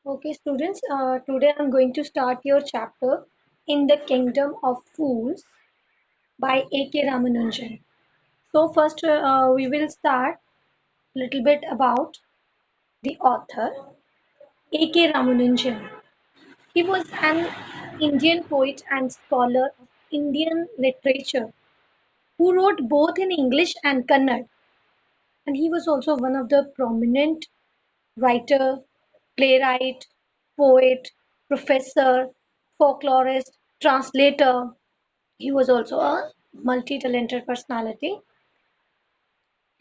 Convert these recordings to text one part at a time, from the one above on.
Okay, students, today I'm going to start your chapter In the Kingdom of Fools by A.K. Ramanujan. So, first, we will start a little bit about the author A.K. Ramanujan. He was an Indian poet and scholar of Indian literature who wrote both in English and Kannada, and he was also one of the prominent writer, playwright, poet, professor, folklorist, translator. He was also a multi-talented personality.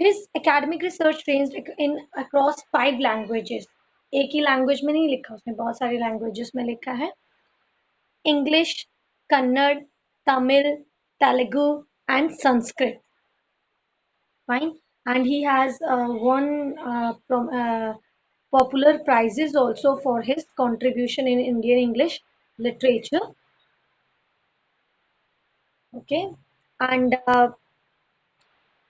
His academic research ranged in across 5 languages. एक ही language में नहीं लिखा उसने, बहुत सारी languages में लिखा है. English, Kannada, Tamil, Telugu and Sanskrit. Fine. And he has won popular prizes also for his contribution in Indian English literature. Okay. And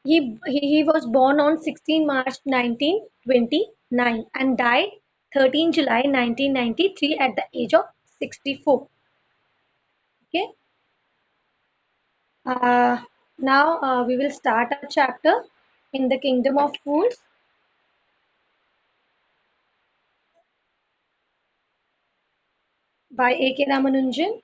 he was born on 16 March 1929 and died 13 July 1993 at the age of 64. Okay. Uh, now we will start our chapter in the Kingdom of Fools by A.K. Ramanujan.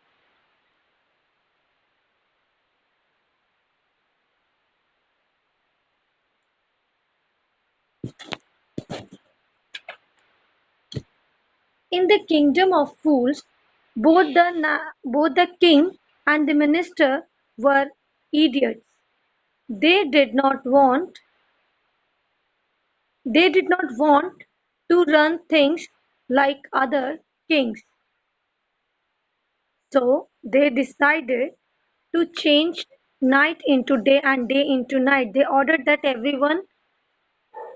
In the kingdom of fools, both the king and the minister were idiots. They did not want they did not want to run things like other kings. So they decided to change night into day and day into night. They ordered that everyone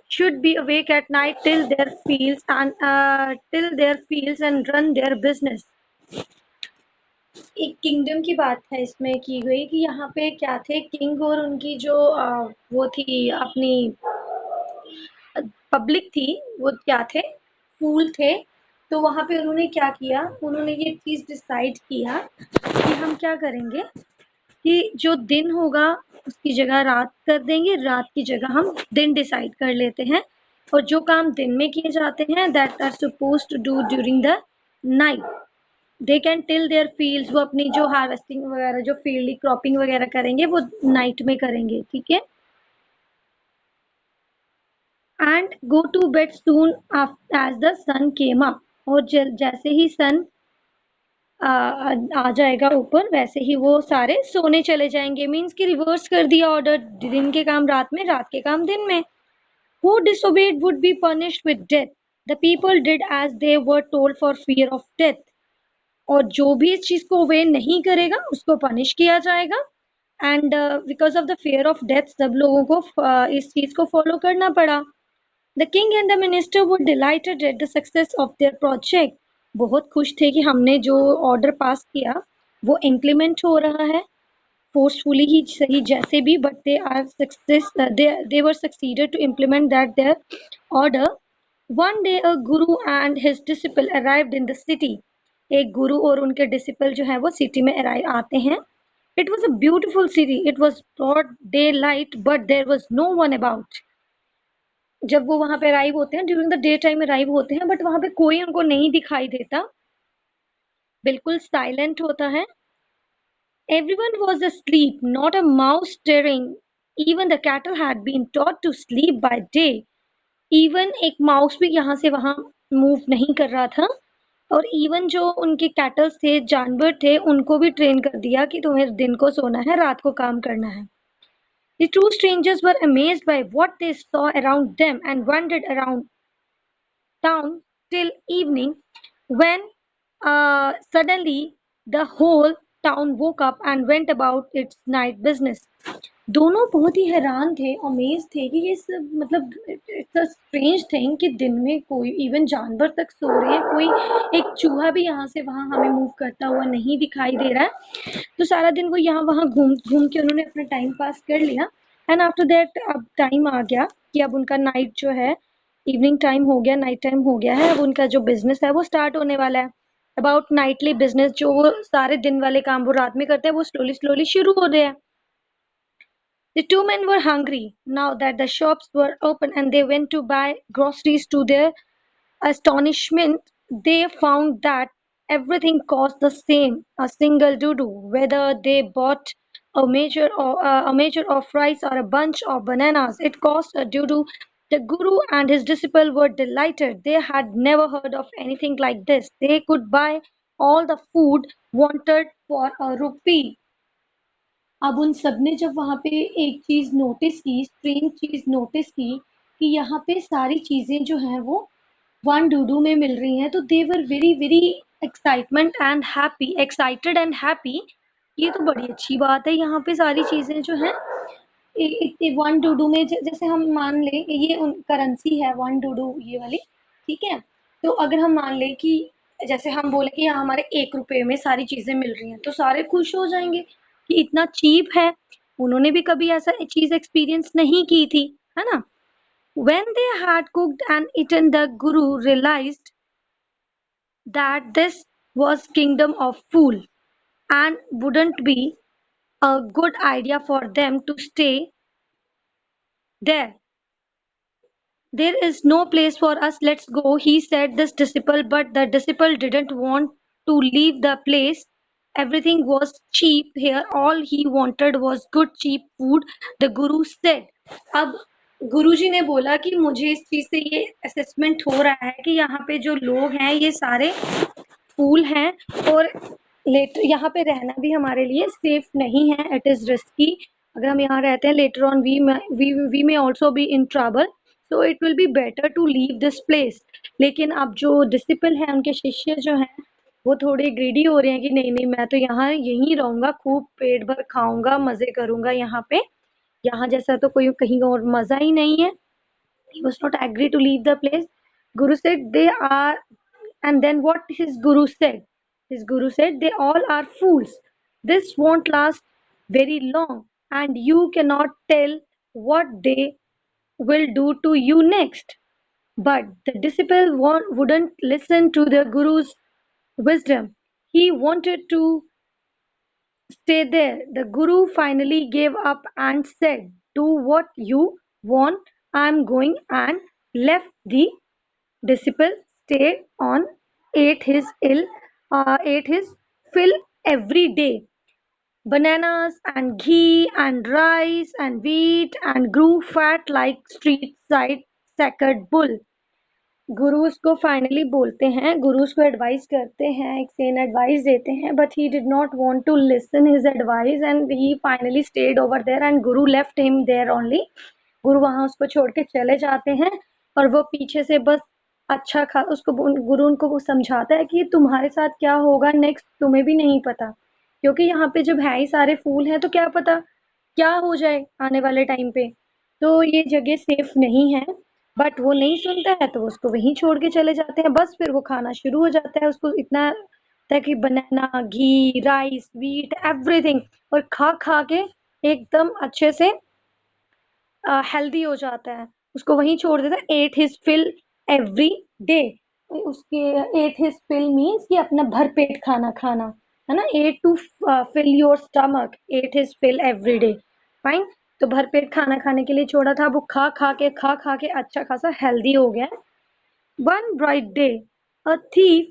should be awake at night till their fields and run their business. एक kingdom की बात है इसमें की गई कि यहाँ पे क्या थे किंग और उनकी जो वो थी अपनी पब्लिक थी वो क्या थे फूल थे. तो वहां पे उन्होंने क्या किया, उन्होंने ये चीज डिसाइड किया कि हम क्या करेंगे कि जो दिन होगा उसकी जगह रात कर देंगे, रात की जगह हम दिन डिसाइड कर लेते हैं और जो काम दिन में किए जाते हैं that are suppose to do during the night they can till their fields. वो अपनी जो हार्वेस्टिंग वगैरह जो फील्ड क्रॉपिंग वगैरह करेंगे वो नाइट में करेंगे. ठीक है. And go to bed soon as the sun came up. और जैसे ही सन आ जाएगा ऊपर वैसे ही वो सारे सोने चले जाएंगे. मीन्स कि रिवर्स कर दिया ऑर्डर, दिन के काम रात में, रात के काम दिन में. Who disobeyed would be punished with death. The people did as they were told for fear of death. और जो भी इस चीज को वे नहीं करेगा उसको पनिश किया जाएगा. And because of the fear of death सब लोगों को इस चीज को फॉलो करना पड़ा. The king and the minister were dilated at the success of their project. बहुत खुश थे कि हमने जो ऑर्डर पास किया वो इम्प्लीमेंट हो रहा है forcefully ही सही जैसे भी, but they were succeeded to implement that their order. One day a guru and his disciple arrived in the city. एक गुरु और उनके डिसिपल जो है वो सिटी में आते हैं. It was a beautiful city. It was broad daylight, but there was no one about. जब वो वहां पे अराइव होते हैं during the day time arrive होते हैं बट वहां पे कोई उनको नहीं दिखाई देता, बिल्कुल साइलेंट होता है. Everyone was asleep, not a mouse stirring. Even the cattle had been taught to sleep by day. Even एक माउस भी यहाँ से वहां मूव नहीं कर रहा था. और इवन जो उनके कैटल्स थे, जानवर थे, उनको भी ट्रेन कर दिया कि तुम्हें दिन को सोना है, रात को काम करना है. The two strangers were amazed by what they saw around them and wandered around town till evening when suddenly the whole town woke up and went about its night business. दोनों बहुत ही हैरान थे, अमेज थे कि ये सब मतलब it's a strange thing कि दिन में कोई इवन जानवर तक सो रहे हैं, कोई एक चूहा भी यहाँ से वहां हमें मूव करता हुआ नहीं दिखाई दे रहा है. तो सारा दिन वो यहाँ वहां घूम घूम के उन्होंने अपना टाइम पास कर लिया. एंड आफ्टर दैट अब टाइम आ गया कि अब उनका नाइट जो है इवनिंग टाइम हो गया, नाइट टाइम हो गया है, अब उनका जो बिजनेस है वो स्टार्ट होने वाला है। अबाउट नाइटली बिजनेस, जो वो सारे दिन वाले काम वो रात में करते हैं, वो स्लोली स्लोली शुरू हो रहे हैं। The two men were hungry now that the shops were open, and they went to buy groceries. To their astonishment, they found that everything cost the same, a single doodoo, whether they bought a measure of rice or a bunch of bananas. It cost a doodoo. The guru and his disciple were delighted. They had never heard of anything like this. They could buy all the food wanted for a rupee. अब उन सब ने जब वहाँ पे एक चीज़ notice की, strange चीज़ notice की कि यहाँ पे सारी चीज़ें जो हैं वो वन डूडू में मिल रही हैं, तो they were very very excited and happy. ये तो बड़ी अच्छी बात है, यहाँ पे सारी चीज़ें जो हैं वन डूडू में, जैसे हम मान लें ये करेंसी है वन डूडू ये वाली, ठीक है। तो अगर हम मान लें कि जैसे हम बोले कि यहाँ हमारे 1 रुपए में सारी चीजें मिल रही हैं, तो सारे खुश हो जाएंगे कि इतना चीप है। उन्होंने भी कभी ऐसा चीज एक्सपीरियंस नहीं की थी, है ना। When they had cooked and eaten, the guru realized that this was kingdom of fool and wouldn't be a good idea for them to stay there. There is no place for us, let's go, he said this disciple, but the disciple didn't want to leave the place. Everything was cheap here, all he wanted was good cheap food, the guru said. अब गुरुजी ने बोला कि मुझे इस चीज से ये assessment हो रहा है कि यहाँ पे जो लोग हैं ये सारे फूल हैं, और लेटर यहाँ पे रहना भी हमारे लिए सेफ नहीं है, इट इज रिस्की। अगर हम यहाँ रहते हैं later on we may also be in trouble, so it will be better to leave this place. लेकिन अब जो डिसिपल हैं, उनके शिष्य जो हैं, वो थोड़े ग्रीडी हो रहे हैं कि नहीं नहीं, मैं तो यहाँ यहीं रहूंगा, खूब पेट भर खाऊंगा, मजे करूंगा यहाँ पे, यहाँ जैसा तो कोई कहीं और मजा ही नहीं है। He was not agree to leave the place. Guru said they are, and then what his guru said? His guru said they all are fools. This won't last very long, and you cannot tell what they will do to you next. But the disciple wouldn't listen to the guru's wisdom. He wanted to stay there. The guru finally gave up and said, do what you want, I'm going, and left. The disciple stayed on, ate his ate his fill every day. Bananas and ghee and rice and wheat, and grew fat like street side sacred bull. Gurus को finally बोलते हैं, गुरुज को advice करते हैं, एक Sen advice देते हैं, but he did not want to listen his advice and he finally stayed over there and guru left him there only. गुरु वहां उसको छोड़ के चले जाते हैं, और वो पीछे से बस अच्छा खा उसको गुरु उनको वो समझाता है कि तुम्हारे साथ क्या होगा नेक्स्ट तुम्हें भी नहीं पता, क्योंकि यहाँ पे जब है ही सारे फूल हैं तो क्या पता क्या हो जाए आने वाले टाइम पे, तो ये जगह सेफ नहीं है। बट वो नहीं सुनता है, तो उसको वहीं छोड़ के चले जाते हैं। बस फिर वो खाना शुरू हो जाता है, उसको इतना था कि बनाना, घी, राइस, व्हीट, एवरीथिंग, और खा खा के एकदम अच्छे से हेल्दी हो जाता है, उसको वहीं छोड़ देता है। Ate his fill every day, उसके एट हिज फिल मीन्स कि अपना भर पेट खाना खाना, है ना। Eat to fill your stomach, ate his fill every day, fine. तो भर पेट खाना खाने के लिए छोड़ा था, वो खा खा के अच्छा खासा हेल्दी हो गया। One bright day a thief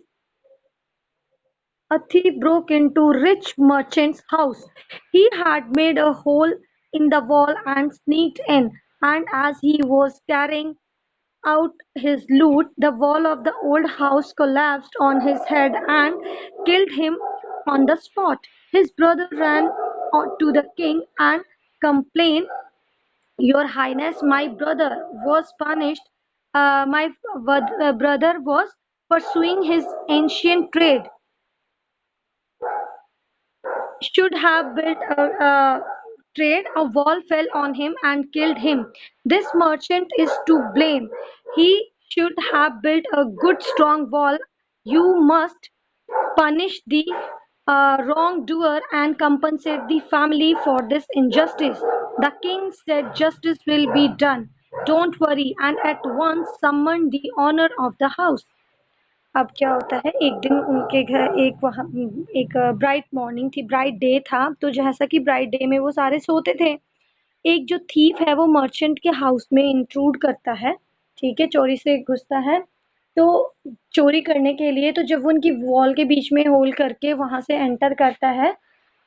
a thief broke into rich merchant's house. He had made a hole in the wall and sneaked in, and as he was carrying out his loot, the wall of the old house collapsed on his head and killed him on the spot. His brother ran to the king and complained, your Highness, my brother was punished. My brother was pursuing his ancient trade, should have built a trade. A wall fell on him and killed him. This merchant is to blame. He should have built a good strong wall. You must punish the wrongdoer and compensate the family for this injustice. The king said, justice will be done. Don't worry and at once summoned the owner of the house. अब क्या होता है, एक दिन उनके घर एक वहाँ एक ब्राइट मॉर्निंग थी, ब्राइट डे था, तो जैसा कि ब्राइट डे में वो सारे सोते थे, एक जो थीफ है वो मर्चेंट के हाउस में इंट्रूड करता है, ठीक है, चोरी से घुसता है। तो चोरी करने के लिए तो जब वो उनकी वॉल के बीच में होल करके वहां से एंटर करता है,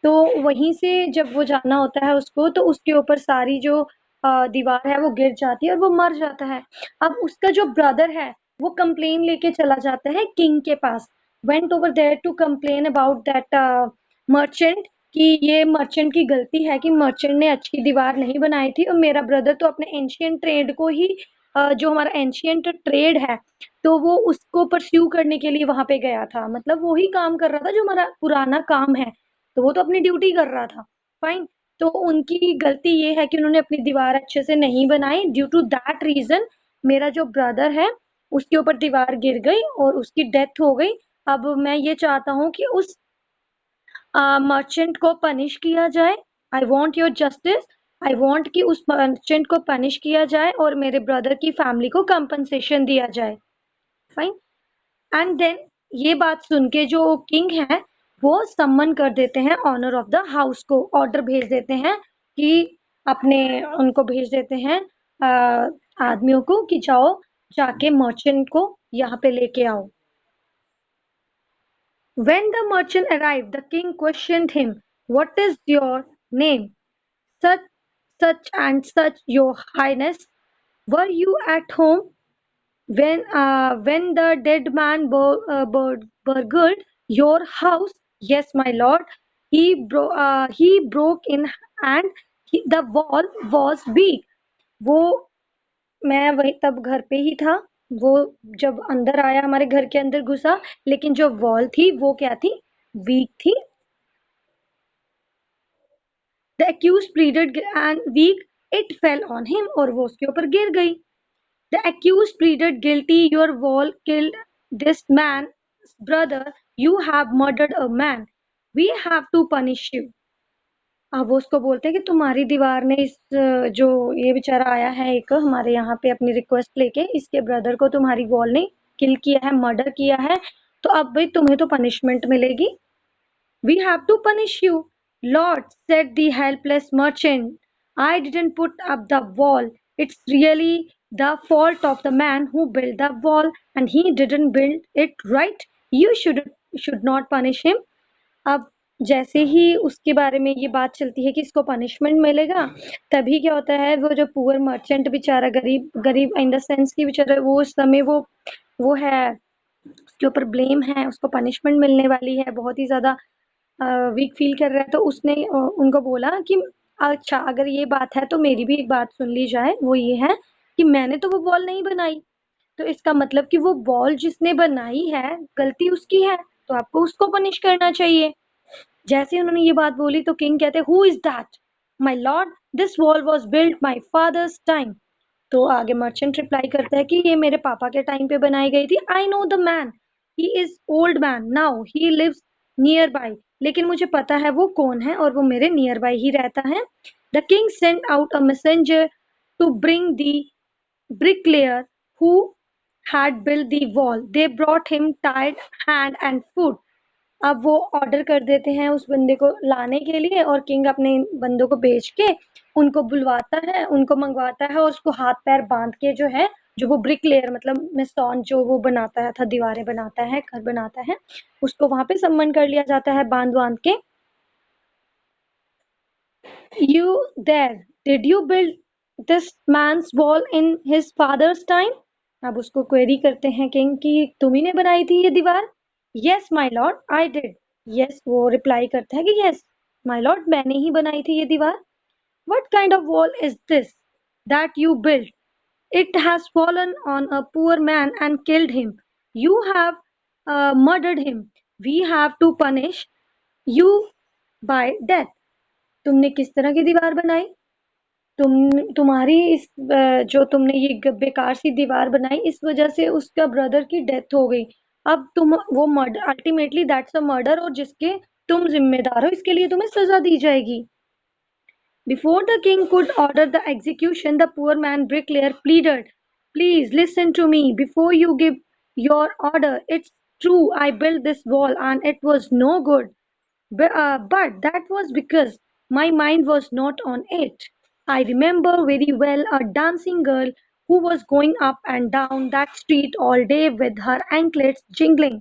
तो वहीं से जब वो जाना होता है उसको, तो उसके ऊपर सारी जो दीवार है वो गिर जाती है और वो मर जाता है। अब उसका जो ब्रदर है वो कंप्लेन लेके चला जाता है किंग के पास, went over there to complain about that merchant, कि ये मर्चेंट की गलती है कि मर्चेंट ने अच्छी दीवार नहीं बनाई थी और मेरा ब्रदर तो अपने एंशियंट ट्रेड को ही जो हमारा एंशियंट ट्रेड है तो वो उसको परस्यू करने के लिए वहां पे गया था, मतलब वो ही काम कर रहा था जो हमारा पुराना काम है, तो वो तो अपनी ड्यूटी कर रहा था। फाइन। तो उनकी गलती ये है कि उन्होंने अपनी दीवार अच्छे से नहीं बनाई, ड्यू टू दैट रीजन मेरा जो ब्रदर है उसके ऊपर दीवार गिर गई और उसकी डेथ हो गई। अब मैं ये चाहता हूँ कि उस मर्चेंट को पनिश किया जाए। I want your justice. I want कि उस मर्चेंट को पनिश किया जाए और मेरे ब्रदर की फैमिली को कंपनसेशन दिया जाए। फाइन। एंड देन ये बात सुन के जो किंग है वो सम्मन कर देते हैं ऑनर ऑफ द हाउस को, ऑर्डर भेज देते हैं कि अपने उनको भेज देते हैं आदमियों को कि जाओ जाके मर्चेंट को यहाँ पे लेके आओ। When the merchant arrived, the king questioned him, "What is your name?" "Such, such and such, your highness." "Were you at home when the dead man burgled your house?" "Yes, my lord. He broke in and the wall was weak." वो मैं वही तब घर पे ही था। वो जब अंदर आया हमारे घर के अंदर घुसा, लेकिन जो वॉल थी वो क्या थी? वीक थी। The accused pleaded and weak, it fell on him, और वो उसके ऊपर गिर गई। The accused pleaded guilty, your wall killed this man's brother, you have murdered a man, we have to punish you। अब वो उसको बोलते हैं कि तुम्हारी दीवार ने इस जो ये बेचारा आया है एक हमारे यहाँ पे अपनी रिक्वेस्ट लेके, इसके ब्रदर को तुम्हारी वॉल ने किल किया है, मर्डर किया है, तो अब भाई तुम्हें तो पनिशमेंट मिलेगी। We have to punish you, Lord, said the helpless merchant. I didn't put up the wall. It's really the fault of the man who built the wall and he didn't build it right. You should not punish him। अब जैसे ही उसके बारे में ये बात चलती है कि इसको पनिशमेंट मिलेगा, तभी क्या होता है, वो जो पुअर मर्चेंट बेचारा गरीब गरीब इन द सेंस की बेचारा वो उस समय वो है उसके ऊपर ब्लेम है, उसको पनिशमेंट मिलने वाली है, बहुत ही ज्यादा वीक फील कर रहा है, तो उसने उनको बोला कि अच्छा अगर ये बात है तो मेरी भी एक बात सुन ली जाए, वो ये है कि मैंने तो वो वॉल नहीं बनाई, तो इसका मतलब कि वो वॉल जिसने बनाई है गलती उसकी है, तो आपको उसको पनिश करना चाहिए। जैसे उन्होंने ये बात बोली तो किंग कहते who is that? My Lord, this wall was built my father's time. तो आगे मर्चेंट रिप्लाई करता है कि ये मेरे पापा के टाइम पे बनाई गई थी। I know the man, he is old man now, he lives nearby. लेकिन मुझे पता है वो कौन है और वो मेरे नियर बाय ही रहता है। The king sent out a messenger to bring the bricklayer who had built the wall. They brought him tired hand and foot। अब वो ऑर्डर कर देते हैं उस बंदे को लाने के लिए और किंग अपने बंदों को भेज के उनको बुलवाता है, उनको मंगवाता है और उसको हाथ पैर बांध के जो है, जो वो ब्रिक लेयर मतलब मिस्टॉन जो वो बनाता है था, दीवारें बनाता है, घर बनाता है, उसको वहां पे सम्मन कर लिया जाता है बांध बांध के। You there, did you build this man's wall in his father's time? अब उसको क्वेरी करते हैं किंग कि तुम ही ने बनाई थी ये दीवार? Yes, my lord, I did। Yes, वो रिप्लाई करता है कि yes, my lord, मैंने ही बनाई थी ये दीवार। What kind of wall is this that you built? It has fallen on a poor man and killed him। You have murdered him। We have to punish you by death। तुमने किस तरह की दीवार बनाई? तुम्हारी इस जो तुमने ये बेकार सी दीवार बनाई इस वजह से उसका ब्रदर की डेथ हो गई। अब तुम वो murder, ultimately that's a murder, और जिसके तुम जिम्मेदार हो इसके लिए तुम्हें सजा दी जाएगी। Before the king could order the execution, the poor man bricklayer pleaded, "Please listen to me before you give your order. It's true, I built this wall and it was no good. But that was because my mind was not on it. I remember very well a dancing girl who was going up and down that street all day with her anklets jingling,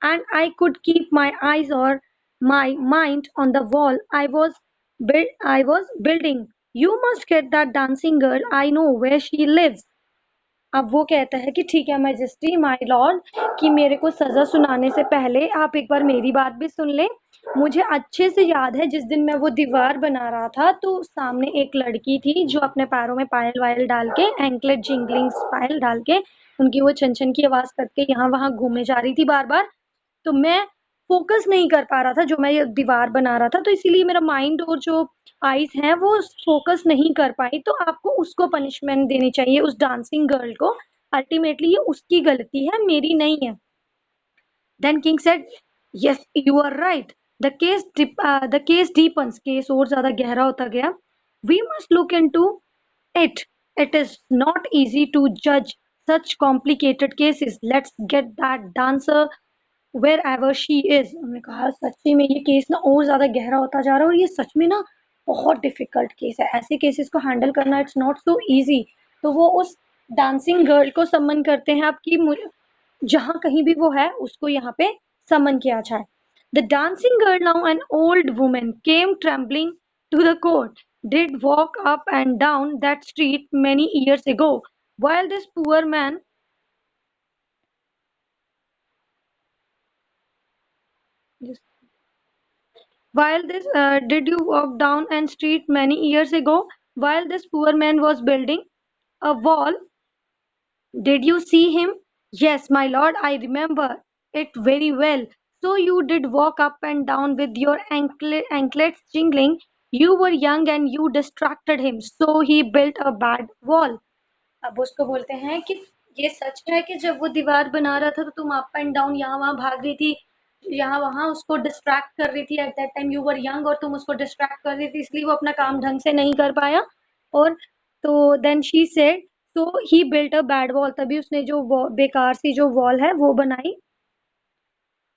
and I could keep my eyes or my mind on the wall I was building. You must get that dancing girl. I know where she lives." अब वो कहता है कि ठीक है majesty my Lord, कि मेरे को सजा सुनाने से पहले आप एक बार मेरी बात भी सुन लें। मुझे अच्छे से याद है जिस दिन मैं वो दीवार बना रहा था तो सामने एक लड़की थी जो अपने पैरों में पायल वायल डाल के एंकलेट जिंगलिंग पायल डाल के उनकी वो छन छन की आवाज करके यहाँ वहां घूमे जा रही थी बार बार। तो मैं फ़ोकस नहीं कर पा रहा था, जो मैं ये दीवार बना रहा था, तो इसीलिए मेरा माइंड और जो आईज़ हैं वो फ़ोकस नहीं कर पाई, तो आपको उसको पनिशमेंट देनी चाहिए उस डांसिंग गर्ल को। अल्टीमेटली ये उसकी गलती है, मेरी नहीं है। Then king said, "Yes, you are right. The case deepens. Case और ज़्यादा गहरा होता गया. We must look into it. It is not easy to judge such complicated cases. Let's get that dancer wherever she is." हमने कहा सच्ची में ये केस ना और ज़्यादा गहरा होता जा रहा है और ये सच में ना बहुत डिफिकल्ट केस है। ऐसे केसेस को हैंडल करना इट्स नॉट सो इजी। तो वो उस डांसिंग गर्ल को समन करते हैं अब कि जहाँ कहीं भी वो है उसको यहाँ पे समन किया जाए। The dancing girl, now an old woman, came trembling to the court. Did walk up and down that street many years ago, while this poor man while this did you walk down and street many years ago while this poor man was building a wall? Did you see him? Yes, my lord, I remember it very well. So you did walk up and down with your anklets jingling. You were young and you distracted him, so he built a bad wall. अब उसको बोलते हैं कि ये सच है कि जब वो दीवार बना रहा था तो तुम अप एंड डाउन यहाँ वहाँ भाग रही थी, यहाँ वहाँ उसको डिस्ट्रैक्ट कर रही थी। At that time you were young और तुम उसको डिस्ट्रैक्ट कर रही थी, इसलिए वो अपना काम ढंग से नहीं कर पाया। और तो देन शी सेड, तो ही बिल्ट अ बैड वॉल, तभी उसने जो बेकार सी जो वॉल है वो बनाई।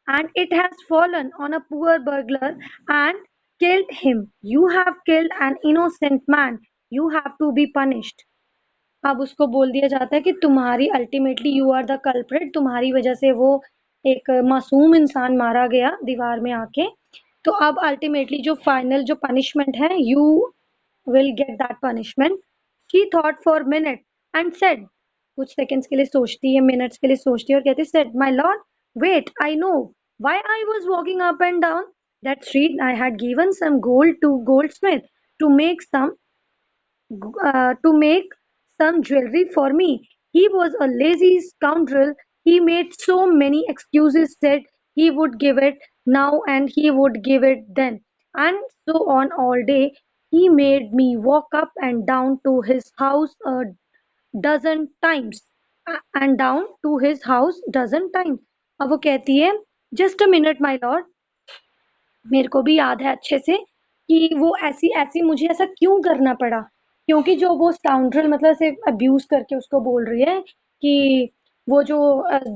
And it has fallen on a poor burglar and killed him. You have killed an innocent man. You have to be punished. अब उसको बोल दिया जाता है कि तुम्हारी ultimately you are the culprit, तुम्हारी वजह से वो एक मासूम इंसान मारा गया दीवार में आके। तो अब अल्टीमेटली जो फाइनल जो पनिशमेंट है, you will get that punishment. She thought for minute and said, कुछ सेकंड्स के लिए सोचती है, मिनट्स के लिए सोचती है और कहती है, said my lord, wait, I know why I was walking up and down that street. I had given some gold to goldsmith to make some to make some jewelry for me. He was a lazy scoundrel. He made so many excuses, said he would give it now and he would give it then, and so on all day. He made me walk up and down to his house a dozen times, and down to his house dozen times. अब वो कहती है, just a minute my lord, मेरे को भी याद है अच्छे से कि वो ऐसी मुझे ऐसा क्यों करना पड़ा, क्योंकि जो वो स्काउंड्रल मतलब ऐसे अब्यूज करके उसको बोल रही है कि वो जो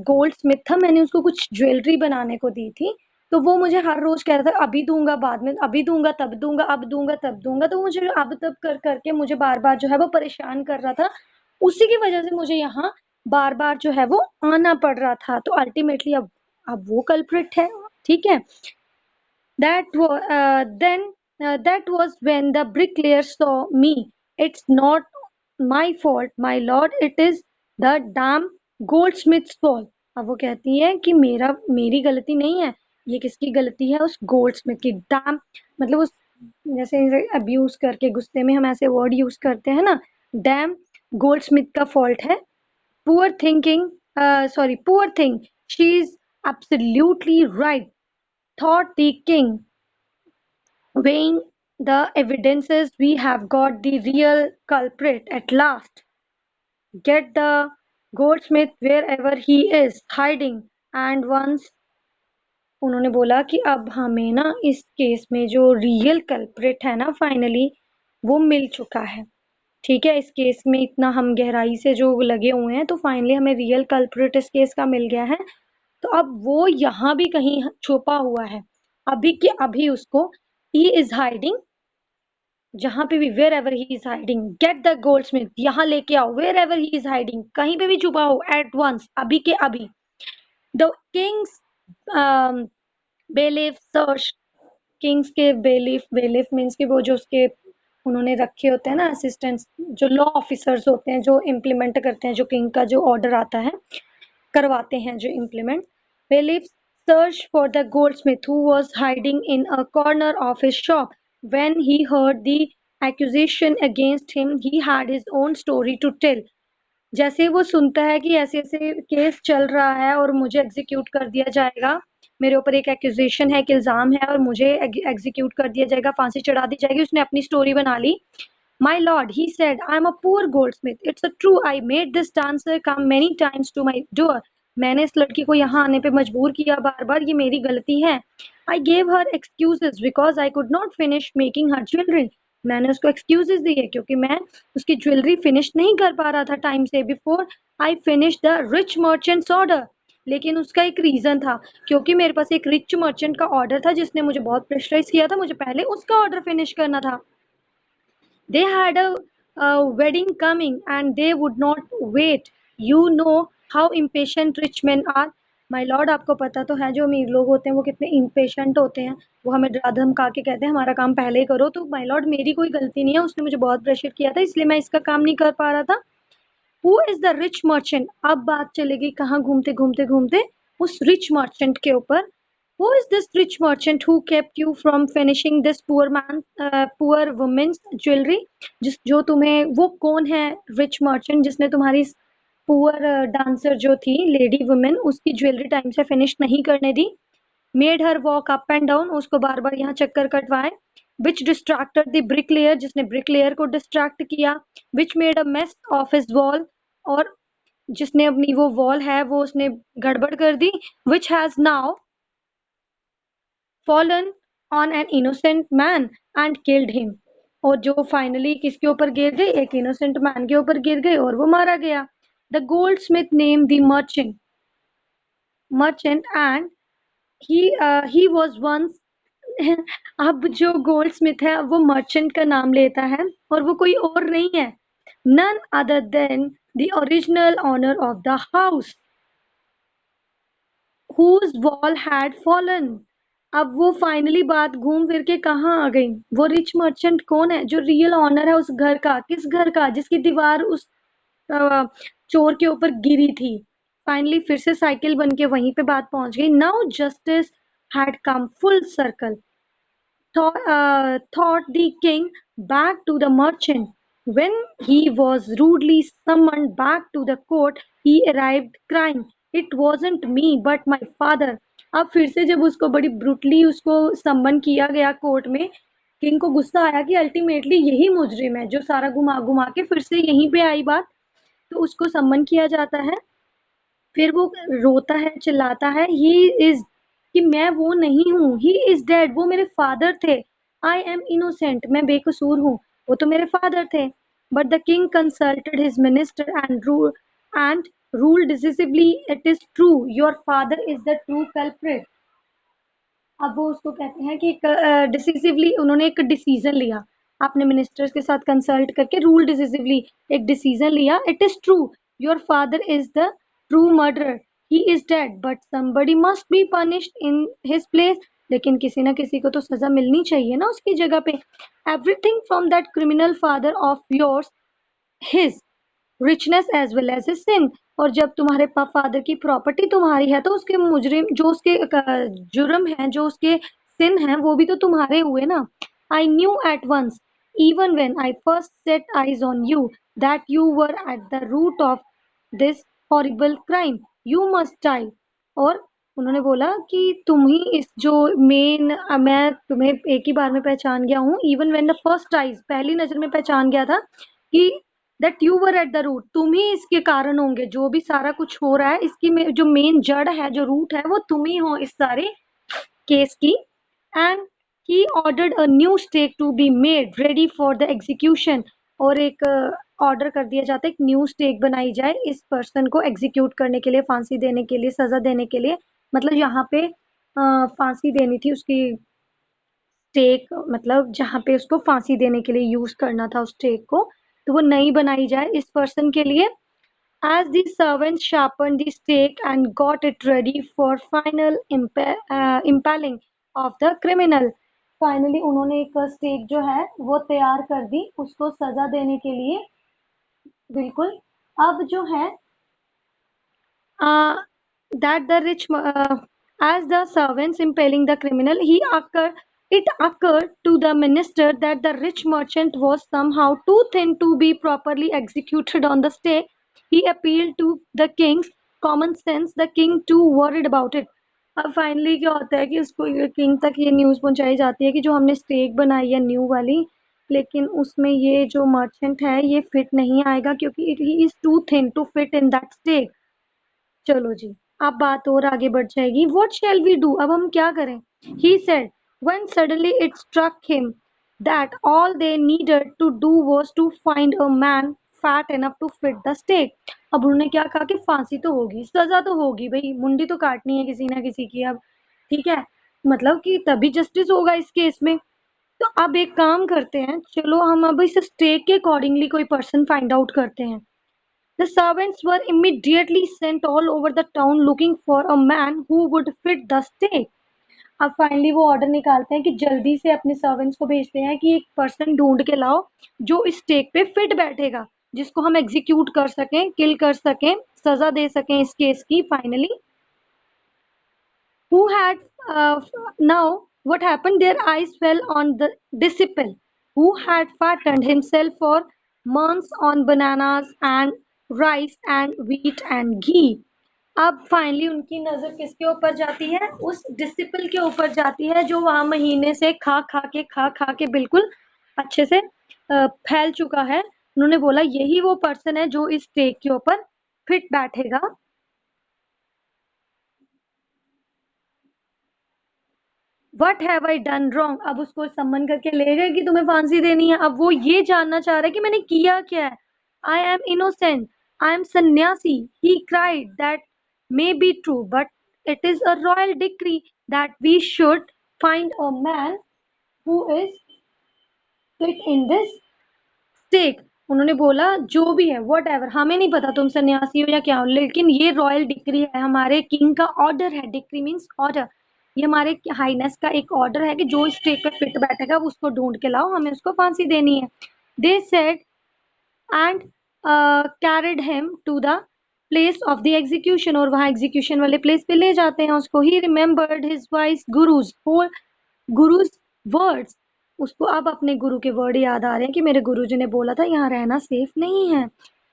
गोल्ड स्मिथ था, मैंने उसको कुछ ज्वेलरी बनाने को दी थी, तो वो मुझे हर रोज कह रहा था अभी दूंगा, बाद में अभी दूंगा, तब दूंगा, अब दूंगा, तब दूंगा। तो मुझे अब तब कर करके मुझे बार बार जो है वो परेशान कर रहा था, उसी की वजह से मुझे यहाँ बार बार जो है वो आना पड़ रहा था। तो अल्टीमेटली अब वो कल्प्रिट है। ठीक है। That was when the bricklayer saw me. It's not my fault, my lord. It is the damn goldsmith's fault. अब वो कहती है कि मेरी गलती नहीं है, ये किसकी गलती है, उस गोल्डस्मिथ की। डैम मतलब उस जैसे अब्यूज करके गुस्से में हम ऐसे वर्ड यूज करते हैं ना, डैम गोल्डस्मिथ का फॉल्ट है। Poor thing, she's absolutely right, thought the king, weighing the evidences. We have got the real culprit at last. Get the goldsmith wherever he is hiding. And once उन्होंने बोला कि अब हमें ना इस case में जो रियल कल्प्रिट है ना फाइनली वो मिल चुका है। ठीक है, इस केस में इतना हम गहराई से जो लगे हुए हैं, तो फाइनली हमें रियल कल्प्रिट इस केस का मिल गया है। तो अब वो यहाँ भी कहीं छुपा हुआ है, अभी के अभी उसको ही इज हाइडिंग, जहां पे भी, wherever he is hiding, get the goldsmith, यहाँ लेके आओ, wherever he is hiding, कहीं पे भी छुपा हो, एट वंस, अभी के अभी। The Kings bailiff search, Kings के बेलिफ, बेलिफ मीन्स कि वो जो उसके उन्होंने रखे होते हैं ना असिस्टेंट्स, जो लॉ ऑफिसर्स होते हैं, जो इम्प्लीमेंट करते हैं, जो किंग का जो ऑर्डर आता है करवाते हैं, जो implement. Bailiff searched for the goldsmith who was hiding in a corner of his shop. When he heard the accusation against him, he had his own story to tell. जैसे ही वो सुनता है कि ऐसे-ऐसे केस चल रहा है और मुझे एग्जीक्यूट कर दिया जाएगा, मेरे ऊपर एक एक्यूजेशन है, एक इल्ज़ाम है और मुझे एग्जीक्यूट कर दिया जाएगा, फांसी चढ़ा दी जाएगी, उसने अपनी स्टोरी बना ली। My lord, he said, I am a poor goldsmith. It's a true. I made this dancer come many times to my door. मैंने इस लड़की को यहाँ आने पे मजबूर किया बार-बार, ये मेरी गलती है। I gave her excuses because I could not finish making her jewelry. मैंने उसको excuses दिए क्योंकि मैं उसकी ज्वेलरी फिनिश नहीं कर पा रहा था टाइम से, before I finished the rich merchant's order. लेकिन उसका एक रीजन था, क्योंकि मेरे पास एक रिच मर्चेंट का ऑर्डर था जिसने मुझे बहुत प्रेशराइज किया था, मुझे पहले उसका ऑर्डर फिनिश करना था। They had a wedding coming and they would not wait. You know how impatient rich men are. My lord, आपको पता तो है जो अमीर लोग होते हैं वो कितने impatient होते हैं, वो हमें डरा धमका के कहते हैं हमारा काम पहले ही करो। तो माय लॉर्ड मेरी कोई गलती नहीं है, उसने मुझे बहुत प्रेशर किया था इसलिए मैं इसका काम नहीं कर पा रहा था। Who is the rich merchant, अब बात चलेगी कहाँ घूमते घूमते घूमते उस रिच मर्चेंट के ऊपर। Who is this rich merchant who kept you from finishing this poor woman's jewelry? जिस जो तुम्हें, वो कौन है रिच मर्चेंट जिसने तुम्हारी पुअर डांसर जो थी लेडी वुमेन उसकी ज्वेलरी टाइम से फिनिश नहीं करने दी? Made her walk up and down, उसको बार बार यहाँ चक्कर कटवाए। विच डिस्ट्रैक्टेड द ब्रिकलेयर, जिसने ब्रिकलेयर को डिस्ट्रैक्ट किया। Which made a mess of his wall, और जिसने अपनी वो वॉल है वो उसने गड़बड़ कर दी। Which has now fallen on an innocent man and killed him, और जो फाइनली किसके ऊपर गिर गई, एक इनोसेंट मैन के ऊपर गिर गई और वो मारा गया। The goldsmith name the merchant and he was once अब जो गोल्ड स्मिथ है वो मर्चेंट का नाम लेता है और वो कोई और नहीं है, none other than the original owner of the house whose wall had fallen. अब वो फाइनली बात घूम फिर के कहाँ आ गई, वो रिच मर्चेंट कौन है, जो रियल ऑनर है उस घर का, किस घर का, जिसकी दीवार उस चोर के ऊपर गिरी थी। फाइनली फिर से साइकिल बन के वहीं पे बात पहुंच गई। Now justice had come full circle, thought the king back to the merchant. When he was rudely summoned back to the court, he arrived crying, "It wasn't me, but my father." अब फिर से जब उसको बड़ी brutally उसको सम्मन किया गया कोर्ट में, किंग को गुस्सा आया कि अल्टीमेटली यही मुजरिम है जो सारा घुमा घुमा के फिर से यहीं पे आई बात, तो उसको सम्मन किया जाता है। फिर वो रोता है, चिल्लाता है, ही इज, कि मैं वो नहीं हूँ, ही इज डेड, वो मेरे फादर थे। आई एम इनोसेंट, मैं बेकसूर हूँ, वो तो मेरे फादर थे। But the king consulted his minister and rule decisively, it is true, your father is the true culprit. अब वो उसको कहते हैं कि डिसिसिवली उन्होंने एक डिसीजन लिया, अपने मिनिस्टर्स के साथ कंसल्ट करके रूल डिसिसिवली एक डिसीजन लिया, it is true, your father is the true murderer, he is dead, but somebody must be punished in his place, लेकिन किसी ना किसी को तो सजा मिलनी चाहिए ना उसकी जगह पे। Everything from that criminal father of yours, his richness as well as his sin, और जब तुम्हारे फादर की प्रॉपर्टी तुम्हारी है तो उसके मुजरिम जो उसके जुर्म है, जो उसके सिन है, वो भी तो तुम्हारे हुए ना। I knew at once, even when I first set eyes on you, that you were at the root of this horrible crime, you must die. और उन्होंने बोला कि तुम ही इस जो मेन, मैं तुम्हें एक ही बार में पहचान गया हूँ, even when the first eyes, पहली नजर में पहचान गया था कि that you were at the root, तुम ही इसके कारण होंगे, जो भी सारा कुछ हो रहा है इसकी जो मेन जड़ है, जो रूट है, वो तुम ही हो इस सारे केस की। And He ordered a new stake to be made ready for the execution. और एक ऑर्डर कर दिया जाता है एक न्यू स्टेक बनाई जाए इस पर्सन को एग्जीक्यूट करने के लिए, फांसी देने के लिए, सजा देने के लिए। मतलब यहाँ पे फांसी देनी थी उसकी स्टेक, मतलब जहाँ पे उसको फांसी देने के लिए यूज करना था उस स्टेक को, तो वो नई बनाई जाए इस पर्सन के लिए। As the servants sharpened the stake and got it ready for final impaling of the criminal, finally उन्होंने एक स्टेक जो है वो तैयार कर दी उसको सजा देने के लिए। बिल्कुल। अब जो है uh, that the rich as the servants impaling the criminal, it occurred to the minister that the rich merchant was somehow too thin to be properly executed on the stake. He appealed to the king's common sense. The king too worried about it. अब finally क्या होता है कि उसको king तक ये news पहुंचाई जाती है कि जो हमने स्टेक बनाई है न्यू वाली, लेकिन उसमें ये जो मर्चेंट है ये फिट नहीं आएगा क्योंकि he is too thin to fit in that stake. चलो जी, अब बात और आगे बढ़ जाएगी। What shall we do? अब हम क्या करें? He said, when suddenly it struck him that all they needed to do was to find a man fat enough to fit the stake. अब उन्होंने क्या कहा कि फांसी तो होगी, सजा तो होगी भाई, मुंडी तो काटनी है किसी ना किसी की अब, ठीक है, मतलब कि तभी जस्टिस होगा इस केस में। तो अब एक काम करते हैं, चलो हम अब इस स्टेक के अकॉर्डिंगली कोई पर्सन फाइंड आउट करते हैं। The servants were immediately sent all over the town looking for a man who would fit the stake. अब फाइनली वो ऑर्डर निकालते हैं कि जल्दी से अपने सर्वेंट्स को भेजते हैं कि एक पर्सन ढूंढ के लाओ जो इस स्टेक पे फिट बैठेगा, जिसको हम एग्जीक्यूट कर सकें, किल कर सकें, सजा दे सकें इस केस की। Finally who had now what happened, their eyes fell on the disciple who had fattened himself for months on bananas and rice and wheat and ghee. अब फाइनली उनकी नजर किसके ऊपर जाती है? उस डिसिपल के ऊपर जाती है जो वहां महीने से खा खा के बिल्कुल अच्छे से फैल चुका है। उन्होंने बोला यही वो पर्सन है जो इस स्टेक के ऊपर फिट बैठेगा। What have I done wrong, अब उसको सम्मन करके ले गए कि तुम्हें फांसी देनी है। अब वो ये जानना चाह रहा है कि मैंने किया क्या है। I am innocent, I am sanyasi, he cried, that may be true but it is a royal decree that we should find a man who is fit in this stake. उन्होंने बोला जो भी है वट एवर, हमें नहीं पता तुम सन्यासी हो या क्या हो, लेकिन ये रॉयल डिक्री है, हमारे किंग का ऑर्डर है। डिक्री मीन्स ऑर्डर, ये हमारे हाईनेस का एक ऑर्डर है कि जो स्टेक पे फिट बैठेगा वो उसको ढूंढ के लाओ, हमें उसको फांसी देनी है। They said and carried him to the place of the execution, और वहां एग्जीक्यूशन वाले प्लेस पे ले जाते हैं उसको। ही remembered his vice gurus words, उसको अब अपने गुरु के वर्ड याद आ रहे हैं कि मेरे गुरुजी ने बोला था यहाँ रहना सेफ नहीं है।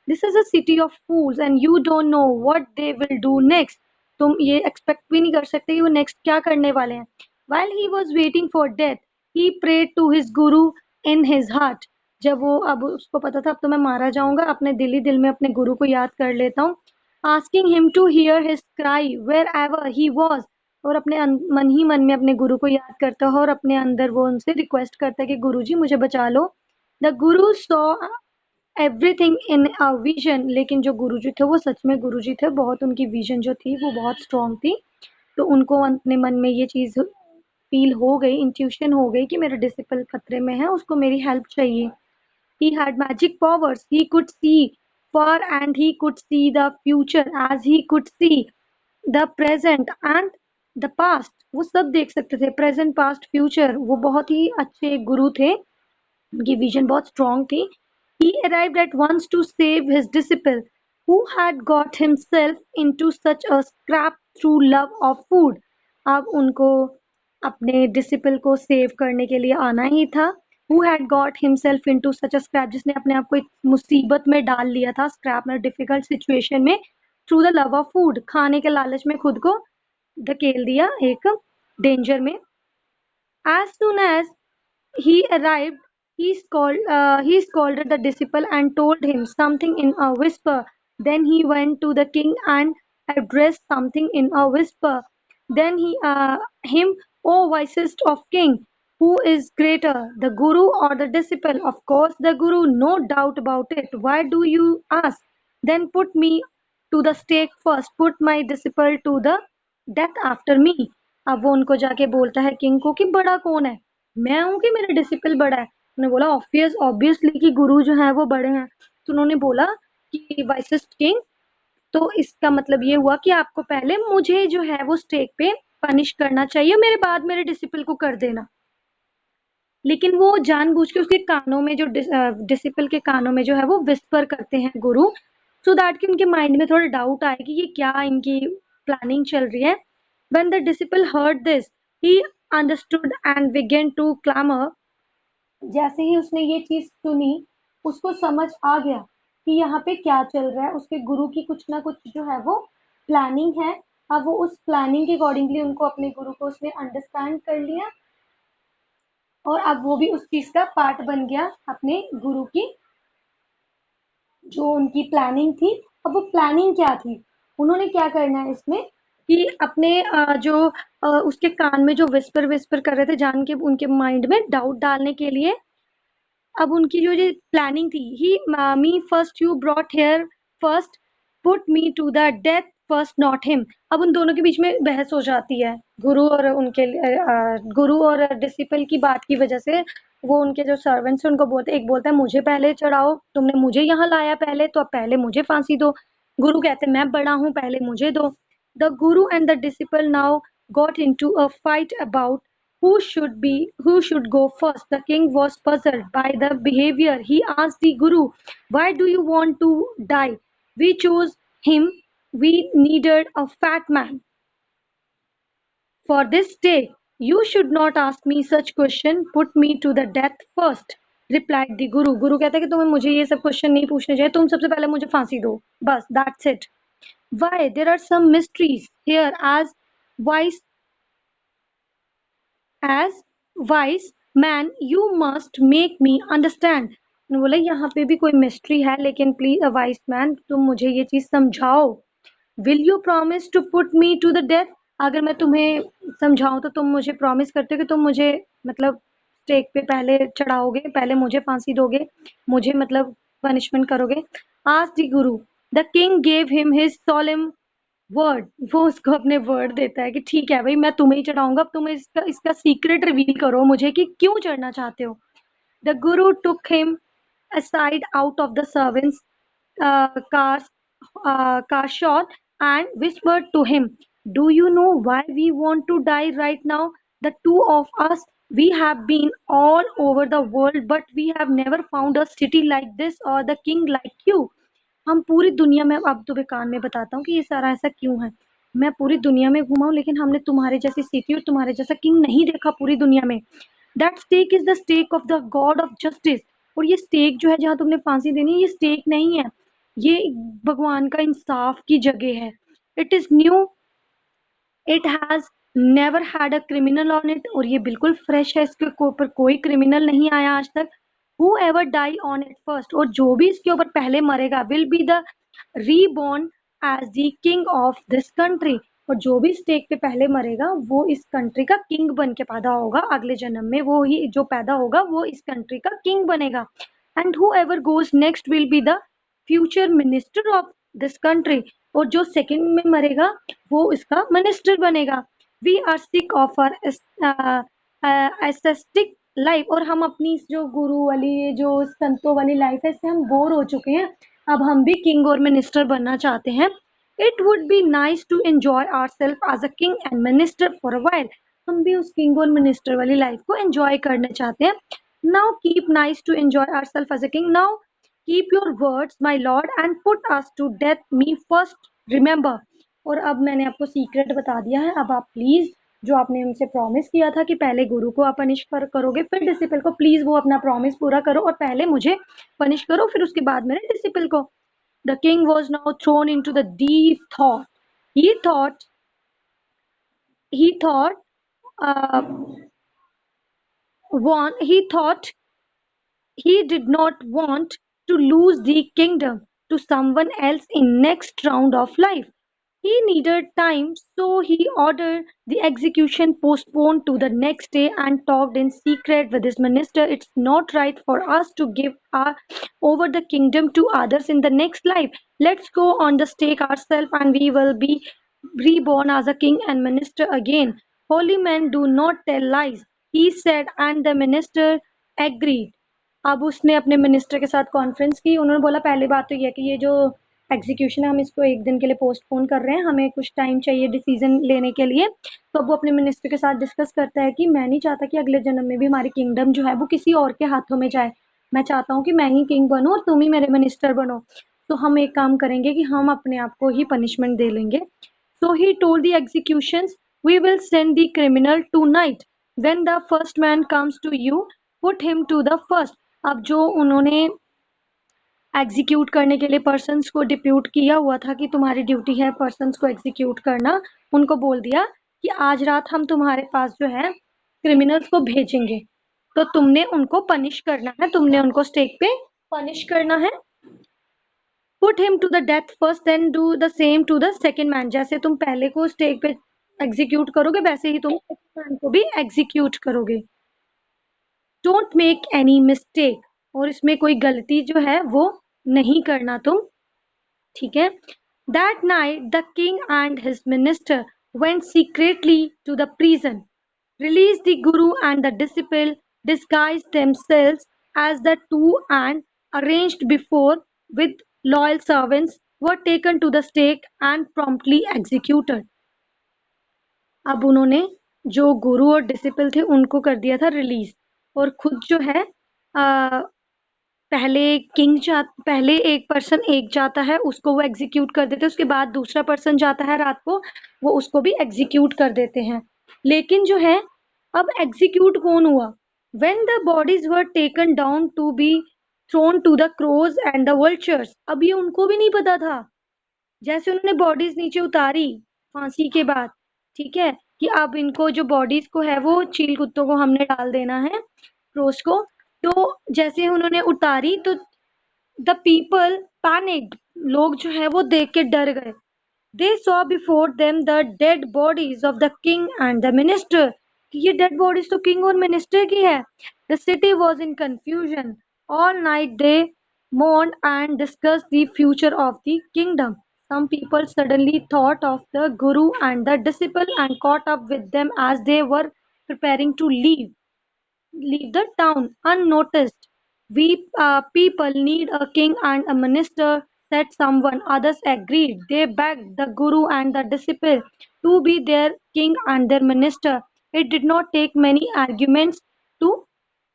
This is a city of fools and you don't know what they will do next, तुम ये एक्सपेक्ट भी नहीं कर सकते कि वो नेक्स्ट क्या करने वाले हैं। While he was waiting for death, he prayed to his guru in his heart. जब वो अब उसको पता था अब तो मैं मारा जाऊंगा, अपने दिल ही दिल में अपने गुरु को याद कर लेता हूँ। Asking him to hear his cry wherever he was, और अपने मन ही मन में अपने गुरु को याद करता है और अपने अंदर वो उनसे रिक्वेस्ट करता है कि गुरुजी मुझे बचा लो। The Guru saw everything in a vision, लेकिन जो गुरुजी थे वो सच में गुरुजी थे, बहुत उनकी विजन जो थी वो बहुत स्ट्रांग थी। तो उनको अपने मन में ये चीज फील हो गई, इंट्यूशन हो गई कि मेरा डिसिपल खतरे में है, उसको मेरी हेल्प चाहिए। He had magic powers. He could see far and he could see the future as he could see the present and the past. वो सब देख सकते थे, प्रेजेंट पास्ट फ्यूचर। वो बहुत ही अच्छे गुरु थे, उनकी विजन बहुत स्ट्रांग थी। He arrived at once to save his disciple who had got himself into such a scrap through love of food. अब उनको अपने डिसिपल को सेव करने के लिए आना ही था। Who had got himself into such a scrap, जिसने अपने आप को एक मुसीबत में डाल लिया था, स्क्रैप में, डिफिकल्ट सिचुएशन में, through the love of food, खाने के लालच में खुद को धकेल दिया एक डेंजर में। As soon as he arrived, he scolded the disciple and told him something in a whisper. Then he went to the king and addressed something in a whisper. Then him, O wisest of king, Who is greater, the guru or the disciple? Of course, the guru, no doubt about it. Why do you ask? Then put me to the stake first, put my disciple to the death after me. अब वो उनको जाके बोलता है king को कि बड़ा कौन है, मैं हूं कि मेरा डिसिपल बड़ा है। उन्होंने बोला ऑब्वियसली कि गुरु जो है वो बड़े हैं। तो उन्होंने बोला कि वाइसेस्ट किंग, तो इसका मतलब ये हुआ कि आपको पहले मुझे जो है वो स्टेक पे पनिश करना चाहिए, मेरे बाद मेरे डिसिपल को कर देना। लेकिन वो जानबूझ के उसके कानों में जो डिसिपल के कानों में जो है वो विस्पर करते हैं गुरु, सो दैट कि उनके माइंड में थोड़ा डाउट आए कि ये क्या इनकी प्लानिंग चल रही है। When the disciple heard this, he understood and began to clamour. जैसे ही उसने ये चीज सुनी, उसको समझ आ गया कि यहाँ पे क्या चल रहा है। उसके गुरु की कुछ ना कुछ जो है वो प्लानिंग है। अब वो उस प्लानिंग के अकॉर्डिंगली उनको अपने गुरु को उसने अंडरस्टैंड कर लिया, और अब वो भी उस चीज का पार्ट बन गया अपने गुरु की जो उनकी प्लानिंग थी। अब वो प्लानिंग क्या थी, उन्होंने क्या करना है इसमें कि अपने उसके कान में जो विस्पर विस्पर कर रहे थे जान के उनके माइंड में डाउट डालने के लिए। अब उनकी जो ये प्लानिंग थी, he me first you brought here first, put me to the death first not him. अब उन दोनों के बीच में बहस हो जाती है, गुरु और उनके गुरु और डिसिपल की बात की वजह से। वो उनके जो सर्वेंट्स हैं उनको बोलते, एक बोलता है मुझे पहले चढ़ाओ, तुमने मुझे यहाँ लाया पहले, तो अब पहले मुझे फांसी दो। गुरु कहते मैं बड़ा हूँ, पहले मुझे दो। The Guru and the disciple now got into a fight about who should go first. The king was puzzled by the behavior. He asked the guru, why do you want to die? We chose him, we needed a fat man for this day. You should not ask me such question, put me to the death first, replied the guru. गुरु कहता है कि तुम्हें मुझे ये सब question नहीं पूछने चाहिए, तुम सबसे पहले मुझे फांसी दो, बस that's it. Why? There are some mysteries here. Wise as wise man you must make me understand. उन्होंने बोला यहाँ पे भी कोई मिस्ट्री है, लेकिन प्लीज अ वाइज मैन तुम मुझे ये चीज समझाओ। Will you promise to put me to the death? अगर मैं तुम्हें समझाऊं तो तुम मुझे प्रॉमिस करते हो कि तुम मुझे मतलब स्टेक पे पहले चढ़ाओगे, पहले मुझे फांसी दोगे, मुझे मतलब पनिशमेंट करोगे। Asked the Guru. The king gave him his solemn word, वो उसको अपने वर्ड देता है कि ठीक है भाई, मैं तुम्हें ही चढ़ाऊंगा, अब तुम इसका इसका सीक्रेट रिवील करो मुझे कि क्यों चढ़ना चाहते हो। The Guru took him aside out of the servants car car shot and whispered to him, do you know why we want to die right now? The two of us, we have been all over the world but we have never found a city like this or the king like you. हम पूरी दुनिया में, अब तुम्हें कान में बताता हूँ कि ये सारा ऐसा क्यों है। मैं पूरी दुनिया में घुमा हूँ लेकिन हमने तुम्हारे जैसी सिटी और तुम्हारे जैसा किंग नहीं देखा पूरी दुनिया में। That stake is the stake of the god of justice. और ये स्टेक जो है जहाँ तुमने फांसी देनी है, ये स्टेक नहीं है, ये भगवान का इंसाफ की जगह है। It is new, it has never had a criminal on it. और ये बिल्कुल फ्रेश है, इसके ऊपर कोई क्रिमिनल नहीं आया आज तक। whoever die on it first, और जो भी इसके ऊपर पहले मरेगा, will be the reborn as the king of this country। और जो भी स्टेक पे पहले मरेगा वो इस कंट्री का किंग बन के पैदा होगा, अगले जन्म में वो ही जो पैदा होगा वो इस कंट्री का किंग बनेगा। And whoever goes next will be the future minister of this country। और जो सेकंड में मरेगा वो इसका मिनिस्टर बनेगा। We are sick of our aesthetic life. और हम अपनी जो गुरु वाली जो संतों वाली लाइफ है इससे हम बोर हो चुके हैं, अब हम भी किंग और मिनिस्टर बनना चाहते हैं। It would be nice to enjoy ourselves as a king and minister for a while. हम भी उस किंग और मिनिस्टर वाली लाइफ को एंजॉय करना चाहते हैं। Now keep nice to enjoy ourselves as a king, now keep your words my lord and put us to death me first, remember. और अब मैंने आपको सीक्रेट बता दिया है, अब आप प्लीज जो आपने उनसे प्रॉमिस किया था कि पहले गुरु को आप पनिश करोगे फिर डिसिपल को, प्लीज वो अपना प्रॉमिस पूरा करो और पहले मुझे पनिश करो फिर उसके बाद मेरे डिसिपल को। The king was now thrown in to the deep thought. He thought he thought uh, he thought he did not want to lose the kingdom to someone else in next round of life। He needed time, so he ordered the execution postponed to the next day and talked in secret with his minister. It's not right for us to give over the kingdom to others in the next life. Let's go on the stake ourselves and we will be reborn as a king and minister again. Holy men do not tell lies, he said, and the minister agreed. अब उसने अपने minister के साथ conference की। उन्होंने बोला पहली बात तो ये है कि ये जो एग्जीक्यूशन है हम इसको एक दिन के लिए पोस्टपोन कर रहे हैं, हमें कुछ टाइम चाहिए डिसीजन लेने के लिए। तो अब वो अपने मिनिस्टर के साथ डिस्कस करता है कि मैं नहीं चाहता कि अगले जन्म में भी हमारी किंगडम जो है वो किसी और के हाथों में जाए। मैं चाहता हूँ कि मैं ही किंग बनूँ और तुम ही मेरे मिनिस्टर बनो। तो हम एक काम करेंगे कि हम अपने आप को ही पनिशमेंट दे लेंगे। So he told the executions, we will send the criminal tonight. When the first man comes to you, put him to the first. अब जो उन्होंने एग्जीक्यूट करने के लिए पर्सन्स को डिप्यूट किया हुआ था कि तुम्हारी ड्यूटी है पर्सन्स को एग्जीक्यूट करना, उनको बोल दिया कि आज रात हम तुम्हारे पास जो है क्रिमिनल्स को भेजेंगे, तो तुमने उनको पनिश करना है, तुमने उनको स्टेक पे पनिश करना है। Put him to the death first then do the same to the second man. जैसे तुम पहले को स्टेक पे एग्जीक्यूट करोगे वैसे ही तुम सेकंड मैन को भी एग्जीक्यूट करोगे। डोंट मेक एनी मिस्टेक, और इसमें कोई गलती जो है वो नहीं करना तुम, ठीक है। That night the king and his minister went secretly to the prison, released the guru and the disciple, disguised themselves as the two, and arranged before with loyal servants were taken to the stake and promptly executed. अब उन्होंने जो गुरु और disciple थे उनको कर दिया था release, और खुद जो है पहले एक पर्सन एक जाता है उसको वो एग्जीक्यूट कर देते हैं, उसके बाद दूसरा पर्सन जाता है रात को वो उसको भी एग्जीक्यूट कर देते हैं। लेकिन जो है अब एग्जीक्यूट कौन हुआ? When the bodies were taken down to be thrown to the crows and the vultures, अब ये उनको भी नहीं पता था। जैसे उन्होंने बॉडीज नीचे उतारी फांसी के बाद, ठीक है, कि अब इनको जो बॉडीज को है वो चील कुत्तों को हमने डाल देना है, क्रोज को। तो जैसे उन्होंने उतारी तो द पीपल पैनिक्ड, लोग जो है वो देख के डर गए। They saw before them the dead bodies of the king and the minister, कि ये dead bodies तो king और minister की है। The city was in confusion. All night they mourned and discussed the future of the kingdom. Some people suddenly thought of the guru and the disciple and caught up with them as they were preparing to leave the town unnoticed. We people need a king and a minister, said someone. Others agreed. They begged the guru and the disciple to be their king and their minister. It did not take many arguments to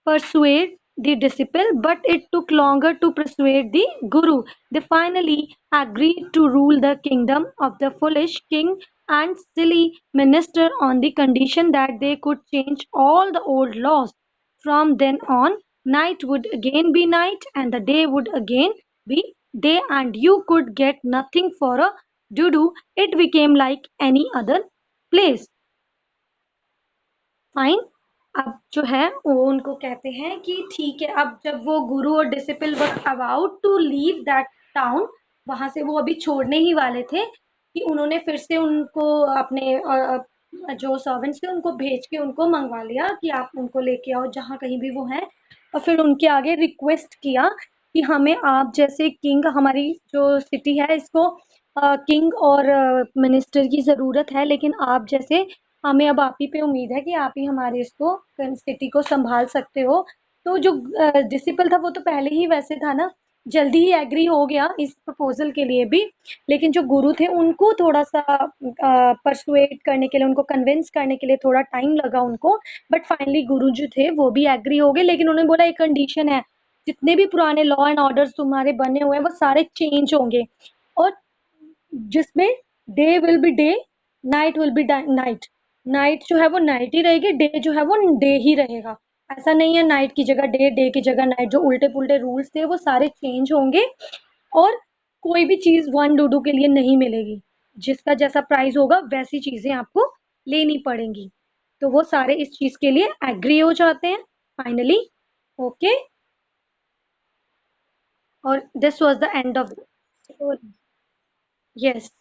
persuade the disciple, but it took longer to persuade the guru. They finally agreed to rule the kingdom of the foolish king and silly minister on the condition that they could change all the old laws. From then on, night would again be night and the day would again be day, and you could get nothing for a doo-doo. It became like any other place. Fine. अब जो है वो उनको कहते हैं कि ठीक है, अब जब वो गुरु और disciple were about to leave that town, वहां से वो अभी छोड़ने ही वाले थे कि उन्होंने फिर से उनको अपने जो सर्वेंट्स थे उनको भेज के उनको मंगवा लिया कि आप उनको लेके आओ जहाँ कहीं भी वो हैं, और फिर उनके आगे रिक्वेस्ट किया कि हमें आप जैसे किंग, हमारी जो सिटी है इसको किंग और मिनिस्टर की ज़रूरत है, लेकिन आप जैसे हमें अब आप ही पे उम्मीद है कि आप ही हमारे इसको सिटी को संभाल सकते हो। तो जो डिसिपल था वो तो पहले ही वैसे था ना, जल्दी ही एग्री हो गया इस प्रपोजल के लिए भी, लेकिन जो गुरु थे उनको थोड़ा सा परसुएट करने के लिए, उनको कन्विंस करने के लिए थोड़ा टाइम लगा उनको, बट फाइनली गुरु जो थे वो भी एग्री हो गए। लेकिन उन्होंने बोला एक कंडीशन है, जितने भी पुराने लॉ एंड ऑर्डर्स तुम्हारे बने हुए हैं वो सारे चेंज होंगे, और जिसमें day will be day, night will be night, night जो है वो नाइट ही रहेगी, डे जो है वो डे ही रहेगा। ऐसा नहीं है नाइट की जगह डे, डे की जगह नाइट, जो उल्टे पुल्टे रूल्स थे वो सारे चेंज होंगे, और कोई भी चीज वन डूडू के लिए नहीं मिलेगी, जिसका जैसा प्राइस होगा वैसी चीजें आपको लेनी पड़ेंगी। तो वो सारे इस चीज के लिए एग्री हो जाते हैं फाइनली। ओके, और this was the end of. Yes,